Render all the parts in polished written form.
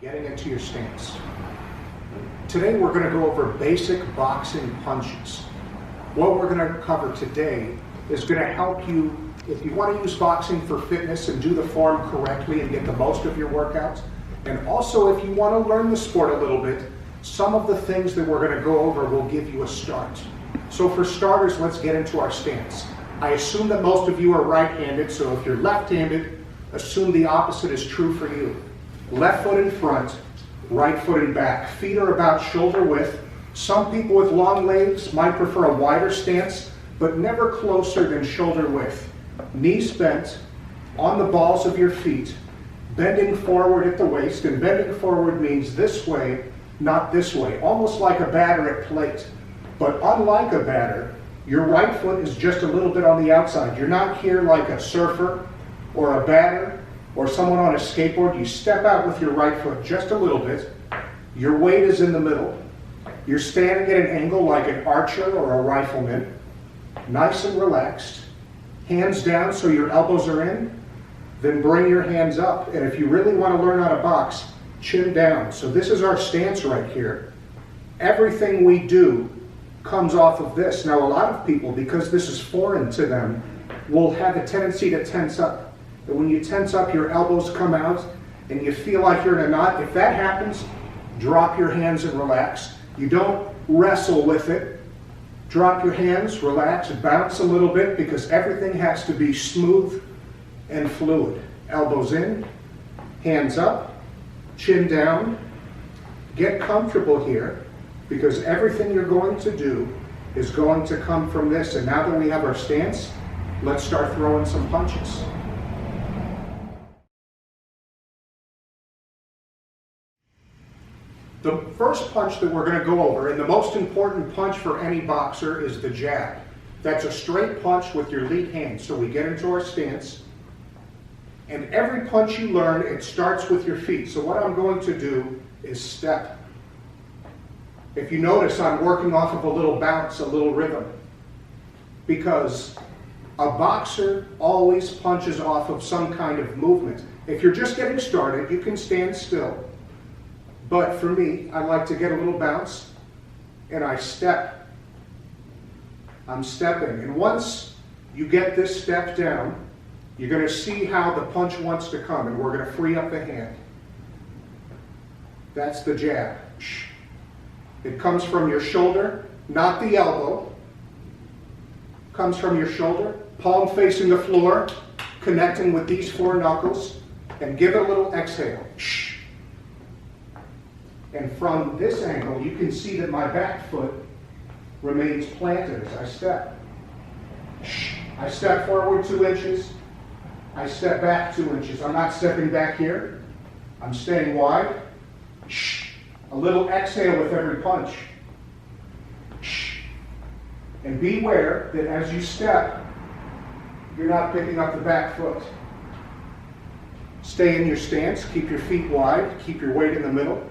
Getting into your stance. Today we're going to go over basic boxing punches. What we're going to cover today is going to help you if you want to use boxing for fitness and do the form correctly and get the most of your workouts. And also if you want to learn the sport a little bit, some of the things that we're going to go over will give you a start. So for starters, let's get into our stance. I assume that most of you are right-handed, so if you're left-handed, assume the opposite is true for you. Left foot in front, right foot in back. Feet are about shoulder width. Some people with long legs might prefer a wider stance, but never closer than shoulder width. Knees bent on the balls of your feet, bending forward at the waist, and bending forward means this way, not this way, almost like a batter at plate. But unlike a batter, your right foot is just a little bit on the outside. You're not here like a surfer or a batter or someone on a skateboard. You step out with your right foot just a little bit. Your weight is in the middle. You're standing at an angle like an archer or a rifleman. Nice and relaxed. Hands down so your elbows are in. Then bring your hands up. And if you really want to learn how to box, chin down. So this is our stance right here. Everything we do comes off of this. Now a lot of people, because this is foreign to them, will have a tendency to tense up. And when you tense up, your elbows come out and you feel like you're in a knot. If that happens, drop your hands and relax. You don't wrestle with it. Drop your hands, relax, bounce a little bit because everything has to be smooth and fluid. Elbows in, hands up, chin down. Get comfortable here because everything you're going to do is going to come from this. And now that we have our stance, let's start throwing some punches. The first punch that we're going to go over, and the most important punch for any boxer, is the jab. That's a straight punch with your lead hand. So we get into our stance, and every punch you learn, it starts with your feet. So what I'm going to do is step. If you notice, I'm working off of a little bounce, a little rhythm, because a boxer always punches off of some kind of movement. If you're just getting started, you can stand still. But for me, I like to get a little bounce, and I step. I'm stepping. And once you get this step down, you're going to see how the punch wants to come, and we're going to free up the hand. That's the jab. It comes from your shoulder, not the elbow. Comes from your shoulder, palm facing the floor, connecting with these four knuckles, and give it a little exhale. And from this angle, you can see that my back foot remains planted as I step. I step forward 2 inches. I step back 2 inches. I'm not stepping back here. I'm staying wide. A little exhale with every punch. And beware that as you step, you're not picking up the back foot. Stay in your stance. Keep your feet wide. Keep your weight in the middle.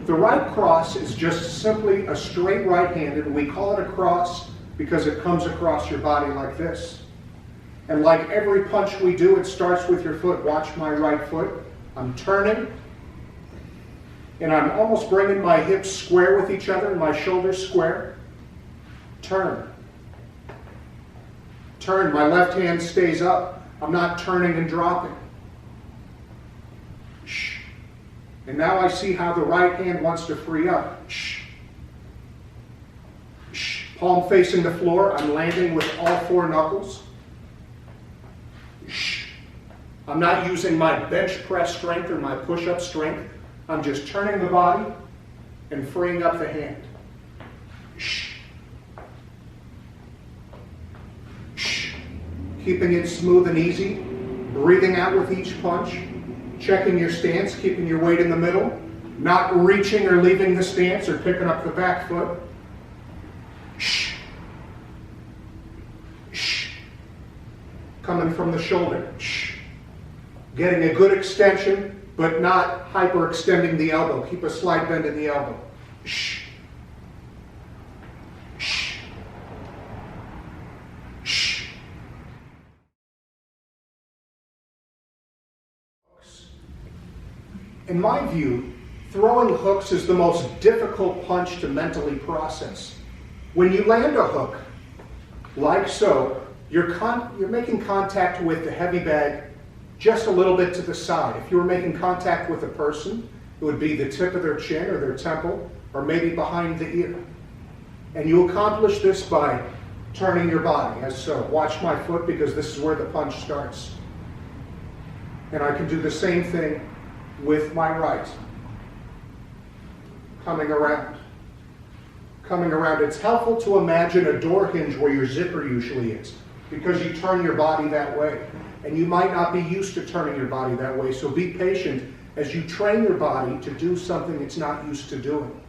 The right cross is just simply a straight right-handed. We call it a cross because it comes across your body like this. And like every punch we do, it starts with your foot. Watch my right foot. I'm turning, and I'm almost bringing my hips square with each other and my shoulders square. Turn. Turn. My left hand stays up. I'm not turning and dropping. And now I see how the right hand wants to free up. Palm facing the floor. I'm landing with all 4 knuckles. I'm not using my bench press strength or my push-up strength. I'm just turning the body and freeing up the hand. Keeping it smooth and easy. Breathing out with each punch. Checking your stance, keeping your weight in the middle, not reaching or leaving the stance or picking up the back foot. Coming from the shoulder. Getting a good extension but not hyperextending the elbow. Keep a slight bend in the elbow. Shh. Shh. Shh. In my view, throwing hooks is the most difficult punch to mentally process. When you land a hook, like so, you're making contact with the heavy bag just a little bit to the side. If you were making contact with a person, it would be the tip of their chin or their temple, or maybe behind the ear. And you accomplish this by turning your body, as so. Watch my foot, because this is where the punch starts. And I can do the same thing with my right. Coming around. Coming around. It's helpful to imagine a door hinge where your zipper usually is, because you turn your body that way. And you might not be used to turning your body that way, so be patient as you train your body to do something it's not used to doing.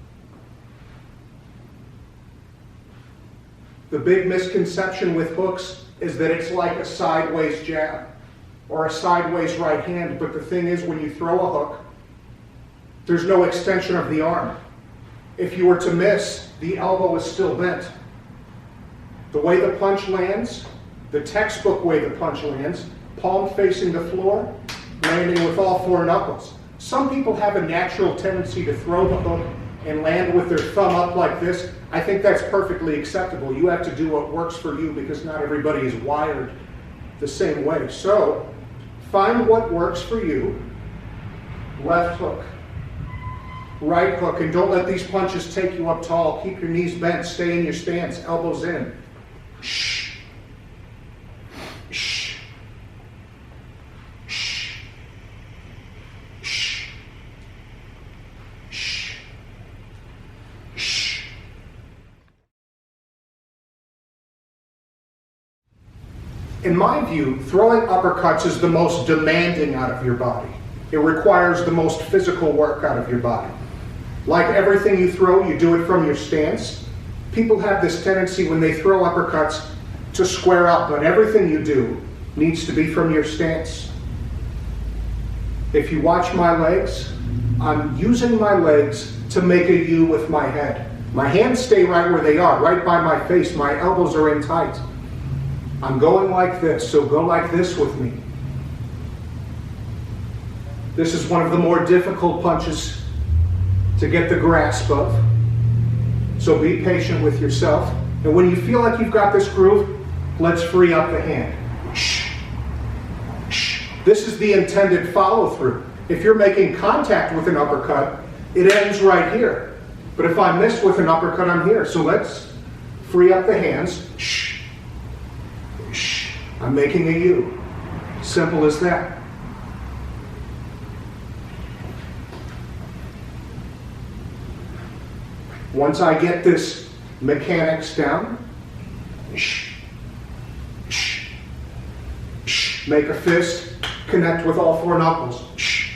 The big misconception with hooks is that it's like a sideways jab or a sideways right hand, but the thing is, when you throw a hook, there's no extension of the arm. If you were to miss, the elbow is still bent. The way the punch lands, the textbook way the punch lands, palm facing the floor, landing with all four knuckles. Some people have a natural tendency to throw the hook and land with their thumb up like this. I think that's perfectly acceptable. You have to do what works for you, because not everybody is wired the same way. So, find what works for you. Left hook, right hook, and don't let these punches take you up tall. Keep your knees bent, stay in your stance, elbows in. Shh. Shh. Shh. Shh. Shh. Shh. In my view, throwing uppercuts is the most demanding out of your body. It requires the most physical work out of your body. Like everything you throw, you do it from your stance. People have this tendency when they throw uppercuts to square up, but everything you do needs to be from your stance. If you watch my legs, I'm using my legs to make a U with my head. My hands stay right where they are, right by my face. My elbows are in tight. I'm going like this, so go like this with me. This is one of the more difficult punches to get the grasp of. So be patient with yourself. And when you feel like you've got this groove, let's free up the hand. Shh. Shh. This is the intended follow through. If you're making contact with an uppercut, it ends right here. But if I miss with an uppercut, I'm here. So let's free up the hands. Shh. Shh. I'm making a U. Simple as that. Once I get this mechanics down, shh, shh, shh, make a fist, connect with all four knuckles. Shh,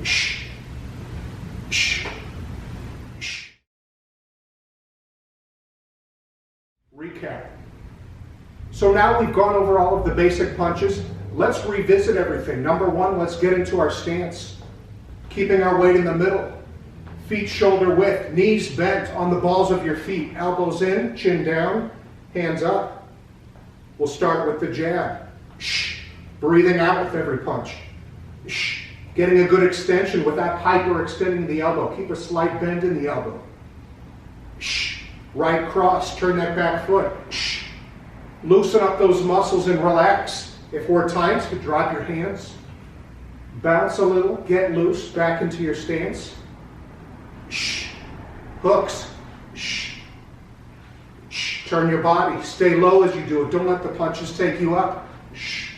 shh, shh, shh. Recap. So now we've gone over all of the basic punches. Let's revisit everything. Number one, let's get into our stance. Keeping our weight in the middle. Feet shoulder width, knees bent on the balls of your feet, elbows in, chin down, hands up. We'll start with the jab. Shh. Breathing out with every punch. Shh. Getting a good extension without hyperextending the elbow. Keep a slight bend in the elbow. Shh. Right cross, turn that back foot. Shh. Loosen up those muscles and relax. If we're tight, drop your hands. Bounce a little, get loose, back into your stance. Shh. Hooks. Shh. Shh. Turn your body. Stay low as you do it. Don't let the punches take you up. Shh.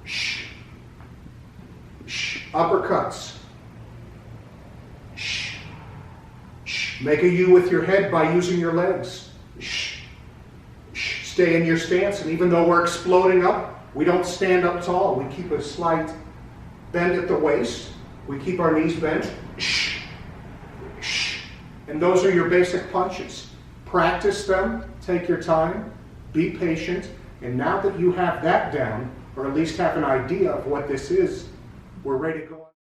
Shh. Shh. Uppercuts. Shh. Shh. Make a U with your head by using your legs. Shh. Shh. Stay in your stance, and even though we're exploding up, we don't stand up tall. We keep a slight bend at the waist. We keep our knees bent. Shh. Shh. And those are your basic punches. Practice them, take your time, be patient, and now that you have that down, or at least have an idea of what this is, We're ready to go.